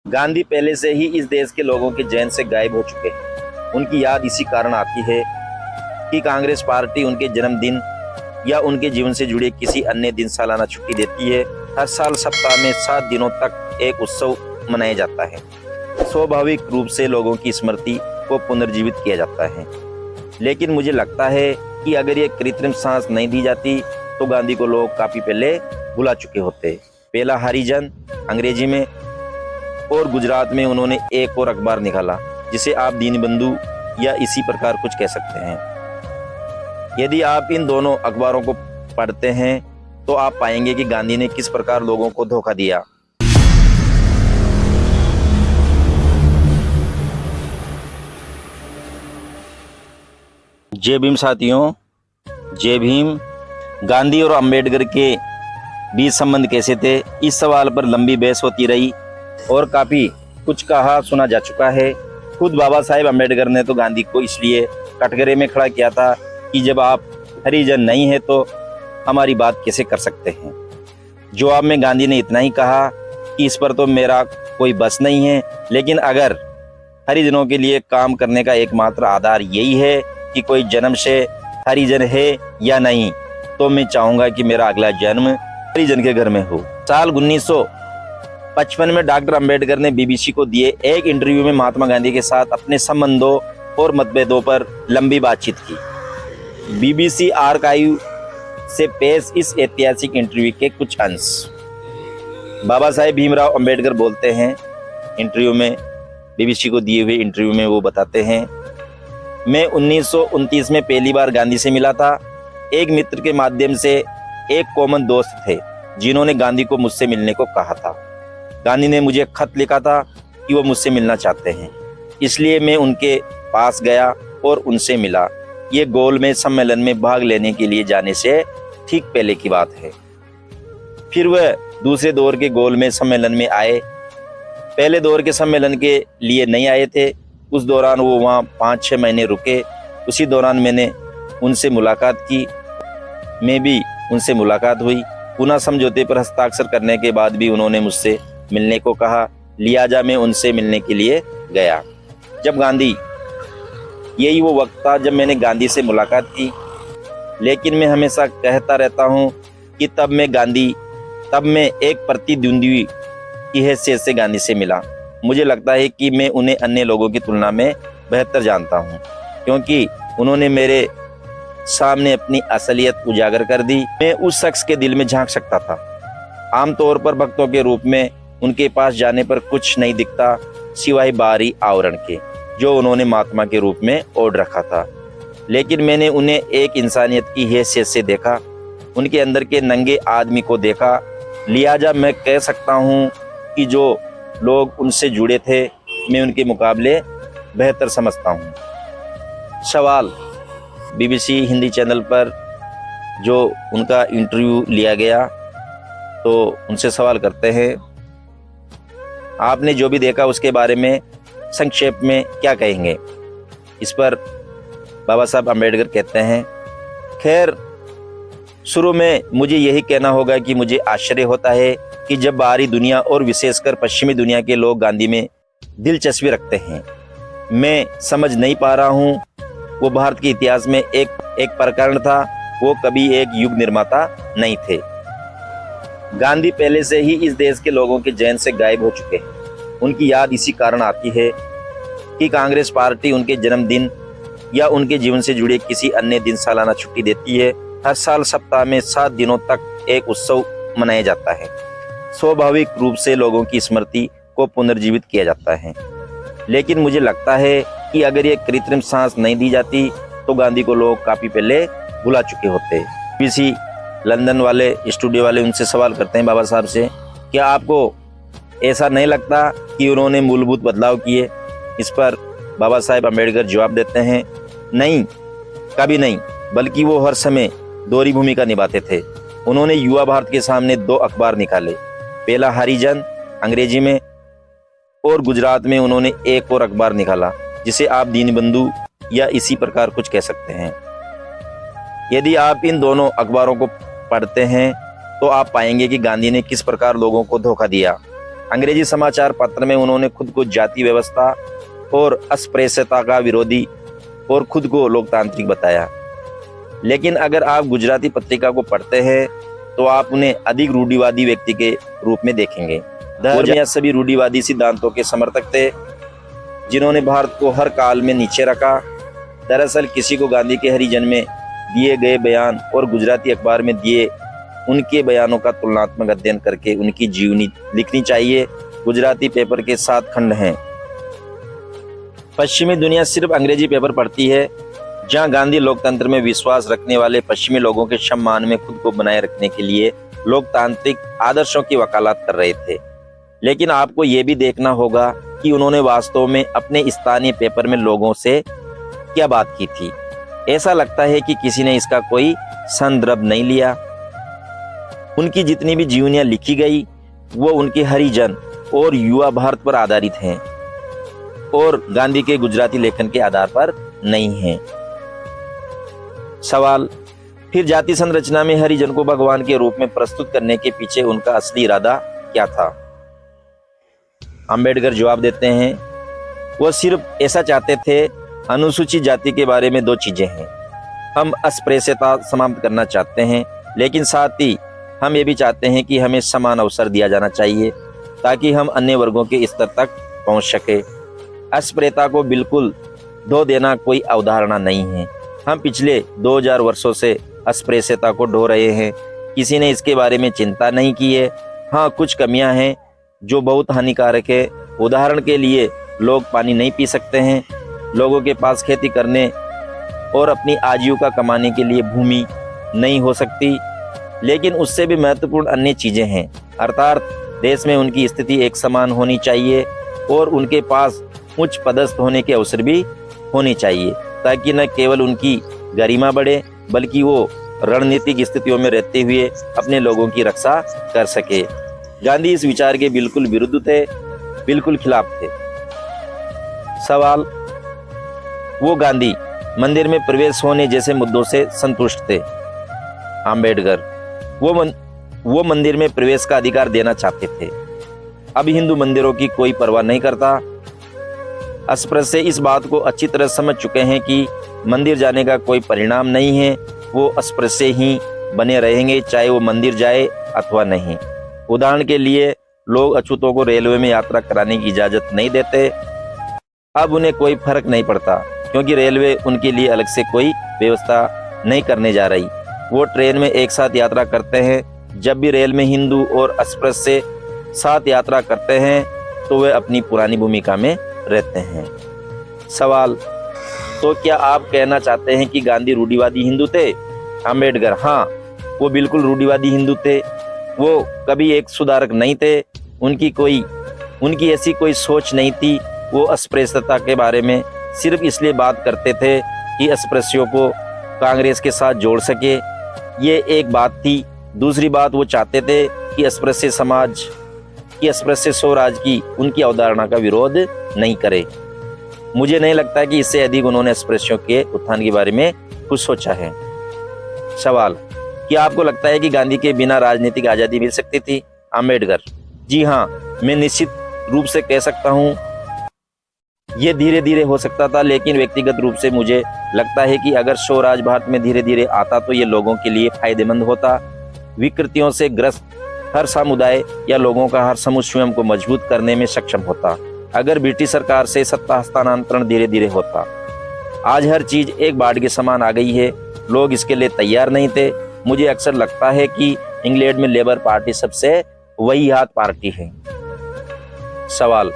गांधी पहले से ही इस देश के लोगों के जहन से गायब हो चुके हैं। उनकी याद इसी कारण आती है कि कांग्रेस पार्टी उनके जन्मदिन या उनके जीवन से जुड़े किसी अन्य दिन सालाना छुट्टी देती है। हर साल सप्ताह में 7 दिनों तक एक उत्सव मनाया जाता है। स्वाभाविक रूप से लोगों की स्मृति को पुनर्जीवित किया जाता है, लेकिन मुझे लगता है कि अगर ये कृत्रिम सांस नहीं दी जाती तो गांधी को लोग काफी पहले भुला चुके होते। पहला हरिजन अंग्रेजी में और गुजरात में उन्होंने एक और अखबार निकाला जिसे आप दीनबंधु या इसी प्रकार कुछ कह सकते हैं। यदि आप इन दोनों अखबारों को पढ़ते हैं तो आप पाएंगे कि गांधी ने किस प्रकार लोगों को धोखा दिया। जय भीम साथियों, जय भीम। गांधी और अंबेडकर के बीच संबंध कैसे थे, इस सवाल पर लंबी बहस होती रही और काफी कुछ कहा सुना जा चुका है। खुद बाबा साहेब अंबेडकर ने तो गांधी को इसलिए कटघरे में खड़ा किया था कि जब आप हरिजन नहीं है तो हमारी बात कैसे कर सकते हैं। जवाब में गांधी ने इतना ही कहा कि इस पर तो मेरा कोई बस नहीं है, लेकिन अगर हरिजनों के लिए काम करने का एकमात्र आधार यही है कि कोई जन्म से हरिजन है या नहीं, तो मैं चाहूंगा कि मेरा अगला जन्म हरिजन के घर में हो। साल 1955 में डॉक्टर अंबेडकर ने बीबीसी को दिए एक इंटरव्यू में महात्मा गांधी के साथ अपने संबंधों और मतभेदों पर लंबी बातचीत की। बीबीसी आर्काइव से पेश इस ऐतिहासिक इंटरव्यू के कुछ अंश। बाबा साहेब भीमराव अंबेडकर बोलते हैं इंटरव्यू में, बीबीसी को दिए हुए इंटरव्यू में वो बताते हैं, मैं 1929 में पहली बार गांधी से मिला था। एक मित्र के माध्यम से एक कॉमन दोस्त थे जिन्होंने गांधी को मुझसे मिलने को कहा था। गांधी ने मुझे खत लिखा था कि वो मुझसे मिलना चाहते हैं, इसलिए मैं उनके पास गया और उनसे मिला। ये गोलमेज सम्मेलन में भाग लेने के लिए जाने से ठीक पहले की बात है। फिर वह दूसरे दौर के गोलमेज सम्मेलन में आए। पहले दौर के सम्मेलन के लिए नहीं आए थे। उस दौरान वो वहाँ 5-6 महीने रुके। उसी दौरान मैंने उनसे मुलाकात की, मैं भी उनसे मुलाकात हुई। पुनः समझौते पर हस्ताक्षर करने के बाद भी उन्होंने मुझसे मिलने को कहा, लिहाजा मैं उनसे मिलने के लिए गया। जब गांधी, यही वो वक्त था जब मैंने गांधी से मुलाकात की, लेकिन मैं हमेशा कहता रहता हूँ कि तब मैं एक प्रतिद्वंदी की हैसियत से गांधी से मिला। मुझे लगता है कि मैं उन्हें अन्य लोगों की तुलना में बेहतर जानता हूँ, क्योंकि उन्होंने मेरे सामने अपनी असलियत उजागर कर दी। मैं उस शख्स के दिल में झांक सकता था। आमतौर पर भक्तों के रूप में उनके पास जाने पर कुछ नहीं दिखता सिवाय बाहरी आवरण के, जो उन्होंने महात्मा के रूप में ओढ़ रखा था। लेकिन मैंने उन्हें एक इंसानियत की हैसियत से देखा, उनके अंदर के नंगे आदमी को देखा। लिहाजा मैं कह सकता हूँ कि जो लोग उनसे जुड़े थे मैं उनके मुकाबले बेहतर समझता हूँ। सवाल बीबीसी हिंदी चैनल पर जो उनका इंटरव्यू लिया गया, तो उनसे सवाल करते हैं, आपने जो भी देखा उसके बारे में संक्षेप में क्या कहेंगे। इस पर बाबा साहब अंबेडकर कहते हैं, खैर शुरू में मुझे यही कहना होगा कि मुझे आश्चर्य होता है कि जब बाहरी दुनिया और विशेषकर पश्चिमी दुनिया के लोग गांधी में दिलचस्पी रखते हैं। मैं समझ नहीं पा रहा हूँ, वो भारत के इतिहास में एक प्रकरण था, वो कभी एक युग निर्माता नहीं थे। गांधी पहले से ही इस देश के लोगों के जहन से गायब हो चुके हैं। उनकी याद इसी कारण आती है कि कांग्रेस पार्टी उनके जन्मदिन या उनके जीवन से जुड़े किसी अन्य दिन सालाना छुट्टी देती है। हर साल सप्ताह में 7 दिनों तक एक उत्सव मनाया जाता है। स्वाभाविक रूप से लोगों की स्मृति को पुनर्जीवित किया जाता है, लेकिन मुझे लगता है कि अगर ये कृत्रिम सांस नहीं दी जाती तो गांधी को लोग काफी पहले भुला चुके होते। बीबीसी लंदन वाले स्टूडियो वाले उनसे सवाल करते हैं बाबा साहब से, क्या आपको ऐसा नहीं लगता कि उन्होंने मूलभूत बदलाव किए। इस पर बाबा साहेब अंबेडकर जवाब देते हैं, नहीं, कभी नहीं, बल्कि वो हर समय दोहरी भूमिका निभाते थे। उन्होंने युवा भारत के सामने 2 अखबार निकाले। पहला हरिजन अंग्रेजी में और गुजरात में उन्होंने एक और अखबार निकाला जिसे आप दीनबंधु या इसी प्रकार कुछ कह सकते हैं। यदि आप इन दोनों अखबारों को पढ़ते हैं तो आप पाएंगे कि गांधी ने किस प्रकार लोगों को धोखा दिया। अंग्रेजी समाचार पत्र में उन्होंने खुद को जाति व्यवस्था और अस्पृश्यता का विरोधी और खुद को लोकतांत्रिक बताया। लेकिन अगर आप गुजराती पत्रिका को पढ़ते हैं तो आप उन्हें अधिक रूढ़िवादी व्यक्ति के रूप में देखेंगे। धर्म या सभी रूढ़िवादी सिद्धांतों के समर्थक थे जिन्होंने भारत को हर काल में नीचे रखा। दरअसल किसी को गांधी के हरिजन में दिए गए बयान और गुजराती अखबार में दिए उनके बयानों का तुलनात्मक अध्ययन करके उनकी जीवनी लिखनी चाहिए। गुजराती पेपर के 7 खंड हैं। पश्चिमी दुनिया सिर्फ अंग्रेजी पेपर पढ़ती है, जहां गांधी लोकतंत्र में विश्वास रखने वाले पश्चिमी लोगों के सम्मान में खुद को बनाए रखने के लिए लोकतांत्रिक आदर्शों की वकालत कर रहे थे। लेकिन आपको ये भी देखना होगा कि उन्होंने वास्तव में अपने स्थानीय पेपर में लोगों से क्या बात की थी। ऐसा लगता है कि किसी ने इसका कोई संदर्भ नहीं लिया। उनकी जितनी भी जीवनियां लिखी गई वो उनके हरिजन और युवा भारत पर आधारित हैं और गांधी के गुजराती लेखन के आधार पर नहीं हैं। सवाल, फिर जाति संरचना में हरिजन को भगवान के रूप में प्रस्तुत करने के पीछे उनका असली इरादा क्या था? अंबेडकर जवाब देते हैं, वो सिर्फ ऐसा चाहते थे। अनुसूचित जाति के बारे में 2 चीजें हैं। हम अस्पृश्यता समाप्त करना चाहते हैं, लेकिन साथ ही हम ये भी चाहते हैं कि हमें समान अवसर दिया जाना चाहिए ताकि हम अन्य वर्गों के स्तर तक पहुंच सके। अस्पृश्यता को बिल्कुल धो देना कोई अवधारणा नहीं है। हम पिछले 2000 वर्षों से अस्पृश्यता को ढो रहे हैं। किसी ने इसके बारे में चिंता नहीं की है। हाँ, कुछ कमियां हैं जो बहुत हानिकारक है। उदाहरण के लिए लोग पानी नहीं पी सकते हैं, लोगों के पास खेती करने और अपनी आजीविका कमाने के लिए भूमि नहीं हो सकती। लेकिन उससे भी महत्वपूर्ण अन्य चीजें हैं, अर्थात देश में उनकी स्थिति एक समान होनी चाहिए और उनके पास उच्च पदस्थ होने के अवसर भी होने चाहिए ताकि न केवल उनकी गरिमा बढ़े बल्कि वो रणनीतिक स्थितियों में रहते हुए अपने लोगों की रक्षा कर सके। गांधी इस विचार के बिल्कुल विरुद्ध थे, बिल्कुल खिलाफ थे। सवाल, वो गांधी मंदिर में प्रवेश होने जैसे मुद्दों से संतुष्ट थे। अंबेडकर, वो मंदिर में प्रवेश का अधिकार देना चाहते थे। अब हिंदू मंदिरों की कोई परवाह नहीं करता। अस्पृश्य इस बात को अच्छी तरह समझ चुके हैं कि मंदिर जाने का कोई परिणाम नहीं है। वो अस्पृश्य ही बने रहेंगे चाहे वो मंदिर जाए अथवा नहीं। उदाहरण के लिए लोग अछूतों को रेलवे में यात्रा कराने की इजाजत नहीं देते। अब उन्हें कोई फर्क नहीं पड़ता क्योंकि रेलवे उनके लिए अलग से कोई व्यवस्था नहीं करने जा रही। वो ट्रेन में एक साथ यात्रा करते हैं। जब भी रेल में हिंदू और अस्पृश्य साथ यात्रा करते हैं तो वे अपनी पुरानी भूमिका में रहते हैं। सवाल, तो क्या आप कहना चाहते हैं कि गांधी रूढ़िवादी हिंदू थे? अंबेडकर, हाँ, वो बिल्कुल रूढ़िवादी हिंदू थे। वो कभी एक सुधारक नहीं थे। उनकी ऐसी कोई सोच नहीं थी। वो अस्पृश्यता के बारे में सिर्फ इसलिए बात करते थे कि अस्पृश्यों को कांग्रेस के साथ जोड़ सके। ये एक बात थी। दूसरी बात, वो चाहते थे कि अस्पृश्य समाज की अस्पृश्य स्वराज की उनकी अवधारणा का विरोध नहीं करे। मुझे नहीं लगता कि इससे अधिक उन्होंने अस्पृश्यों के उत्थान के बारे में कुछ सोचा है। सवाल, क्या आपको लगता है कि गांधी के बिना राजनीतिक आज़ादी मिल सकती थी? अंबेडकर, जी हाँ, मैं निश्चित रूप से कह सकता हूँ ये धीरे धीरे हो सकता था, लेकिन व्यक्तिगत रूप से मुझे लगता है कि अगर स्वराज भारत में धीरे धीरे आता तो ये लोगों के लिए फायदेमंद होता। विकृतियों से ग्रस्त हर समुदाय या लोगों का हर समूह स्वयं को मजबूत करने में सक्षम होता अगर ब्रिटिश सरकार से सत्ता हस्तांतरण धीरे धीरे होता। आज हर चीज एक बाढ़ के समान आ गई है। लोग इसके लिए तैयार नहीं थे। मुझे अक्सर लगता है कि इंग्लैंड में लेबर पार्टी सबसे वही हाथ पार्टी है। सवाल,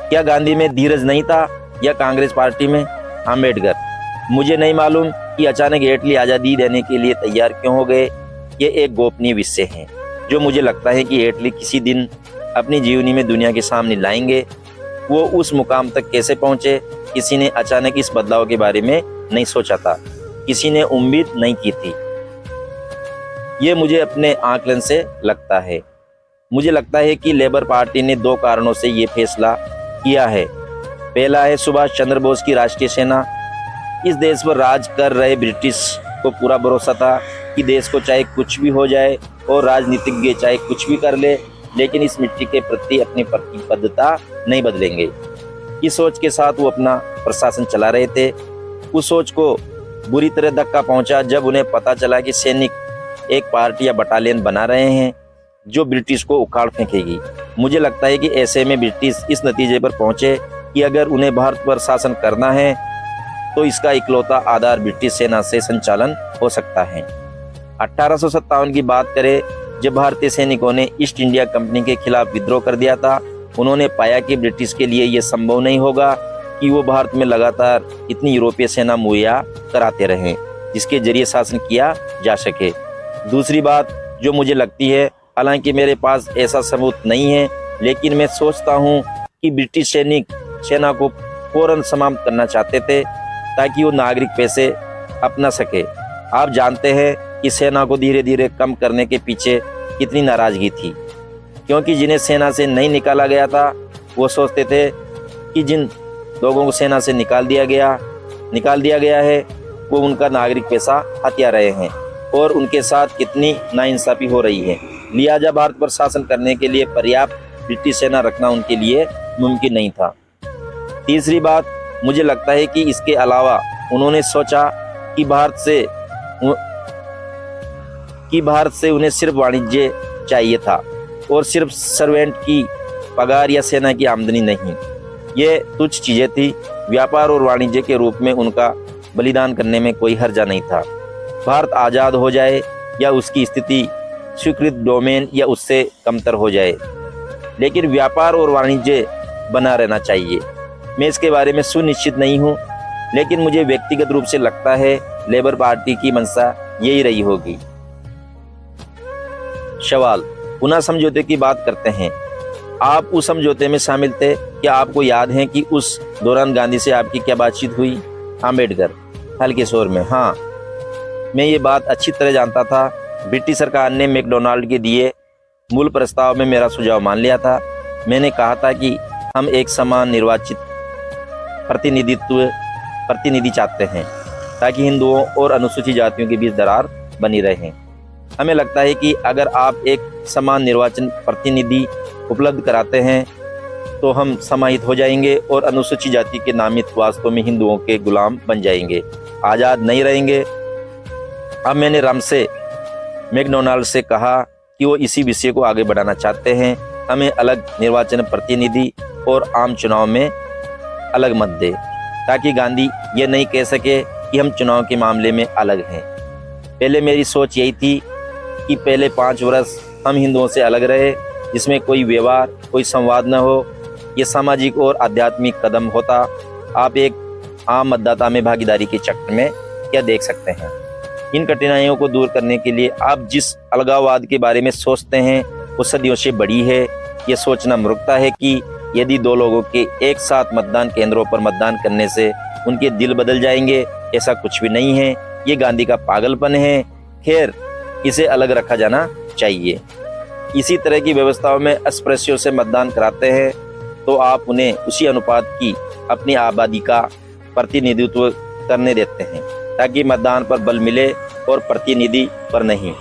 क्या गांधी में धीरज नहीं था या कांग्रेस पार्टी में? अंबेडकर, मुझे नहीं मालूम कि अचानक एटली आज़ादी देने के लिए तैयार क्यों हो गए। ये एक गोपनीय विषय है जो मुझे लगता है कि एटली किसी दिन अपनी जीवनी में दुनिया के सामने लाएंगे। वो उस मुकाम तक कैसे पहुंचे, किसी ने अचानक इस बदलाव के बारे में नहीं सोचा था। किसी ने उम्मीद नहीं की थी। ये मुझे अपने आकलन से लगता है। मुझे लगता है कि लेबर पार्टी ने 2 कारणों से ये फैसला किया है। पहला है सुभाष चंद्र बोस की राष्ट्रीय सेना। इस देश पर राज कर रहे ब्रिटिश को पूरा भरोसा था कि देश को चाहे कुछ भी हो जाए और राजनीतिज्ञ चाहे कुछ भी कर ले, लेकिन इस मिट्टी के प्रति अपनी प्रतिबद्धता नहीं बदलेंगे। इस सोच के साथ वो अपना प्रशासन चला रहे थे। उस सोच को बुरी तरह धक्का पहुंचा जब उन्हें पता चला कि सैनिक एक पार्टी या बटालियन बना रहे हैं जो ब्रिटिश को उखाड़ फेंकेगी। मुझे लगता है कि ऐसे में ब्रिटिश इस नतीजे पर पहुंचे कि अगर उन्हें भारत पर शासन करना है तो इसका इकलौता आधार ब्रिटिश सेना से संचालन हो सकता है। 1857 की बात करें, जब भारतीय सैनिकों ने ईस्ट इंडिया कंपनी के खिलाफ विद्रोह कर दिया था, उन्होंने पाया कि ब्रिटिश के लिए यह संभव नहीं होगा कि वो भारत में लगातार इतनी यूरोपीय सेना मुहैया कराते रहें जिसके जरिए शासन किया जा सके। दूसरी बात जो मुझे लगती है, हालांकि मेरे पास ऐसा सबूत नहीं है, लेकिन मैं सोचता हूँ कि ब्रिटिश सैनिक सेना को फौरन समाप्त करना चाहते थे ताकि वो नागरिक पैसे अपना सके। आप जानते हैं कि सेना को धीरे धीरे कम करने के पीछे कितनी नाराजगी थी, क्योंकि जिन्हें सेना से नहीं निकाला गया था वो सोचते थे कि जिन लोगों को सेना से निकाल दिया गया है वो उनका नागरिक पैसा हत्या रहे हैं और उनके साथ कितनी नाइंसाफी हो रही है। लिहाजा भारत पर शासन करने के लिए पर्याप्त ब्रिटिश सेना रखना उनके लिए मुमकिन नहीं था। तीसरी बात, मुझे लगता है कि इसके अलावा उन्होंने सोचा कि भारत से उन्हें सिर्फ वाणिज्य चाहिए था और सिर्फ सर्वेंट की पगार या सेना की आमदनी नहीं। ये तुच्छ चीजें थी। व्यापार और वाणिज्य के रूप में उनका बलिदान करने में कोई हर्जा नहीं था। भारत आज़ाद हो जाए या उसकी स्थिति स्वीकृत डोमेन या उससे कमतर हो जाए, लेकिन व्यापार और वाणिज्य बना रहना चाहिए। मैं इसके बारे में सुनिश्चित नहीं हूँ, लेकिन मुझे व्यक्तिगत रूप से लगता है लेबर पार्टी की मंशा यही रही होगी। सवाल, पुनः समझौते की बात करते हैं। आप उस समझौते में शामिल थे, क्या आपको याद है कि उस दौरान गांधी से आपकी क्या बातचीत हुई? अम्बेडकर हल्के स्वर में, हाँ, मैं ये बात अच्छी तरह जानता था। ब्रिटिश सरकार ने मैकडोनाल्ड के दिए मूल प्रस्ताव में मेरा सुझाव मान लिया था। मैंने कहा था कि हम एक समान निर्वाचित प्रतिनिधि चाहते हैं ताकि हिंदुओं और अनुसूचित जातियों के बीच दरार बनी रहे। हमें लगता है कि अगर आप एक समान निर्वाचन प्रतिनिधि उपलब्ध कराते हैं तो हम समाहित हो जाएंगे और अनुसूचित जाति के नामित वास्तव में हिंदुओं के गुलाम बन जाएंगे, आज़ाद नहीं रहेंगे। अब मैंने रामसे मैकडोनाल्ड से कहा कि वो इसी विषय को आगे बढ़ाना चाहते हैं। हमें अलग निर्वाचन प्रतिनिधि और आम चुनाव में अलग मत दे ताकि गांधी ये नहीं कह सके कि हम चुनाव के मामले में अलग हैं। पहले मेरी सोच यही थी कि पहले 5 वर्ष हम हिंदुओं से अलग रहे, जिसमें कोई व्यवहार, कोई संवाद न हो। ये सामाजिक और आध्यात्मिक कदम होता। आप एक आम मतदाता में भागीदारी के चक्र में क्या देख सकते हैं? इन कठिनाइयों को दूर करने के लिए आप जिस अलगाववाद के बारे में सोचते हैं वो सदियों से बड़ी है। ये सोचना मूर्खता है कि यदि 2 लोगों के एक साथ मतदान केंद्रों पर मतदान करने से उनके दिल बदल जाएंगे। ऐसा कुछ भी नहीं है, ये गांधी का पागलपन है। खैर, इसे अलग रखा जाना चाहिए। इसी तरह की व्यवस्थाओं में अस्पृश्यों से मतदान कराते हैं तो आप उन्हें उसी अनुपात की अपनी आबादी का प्रतिनिधित्व करने देते हैं ताकि मतदान पर बल मिले और प्रतिनिधि पर नहीं।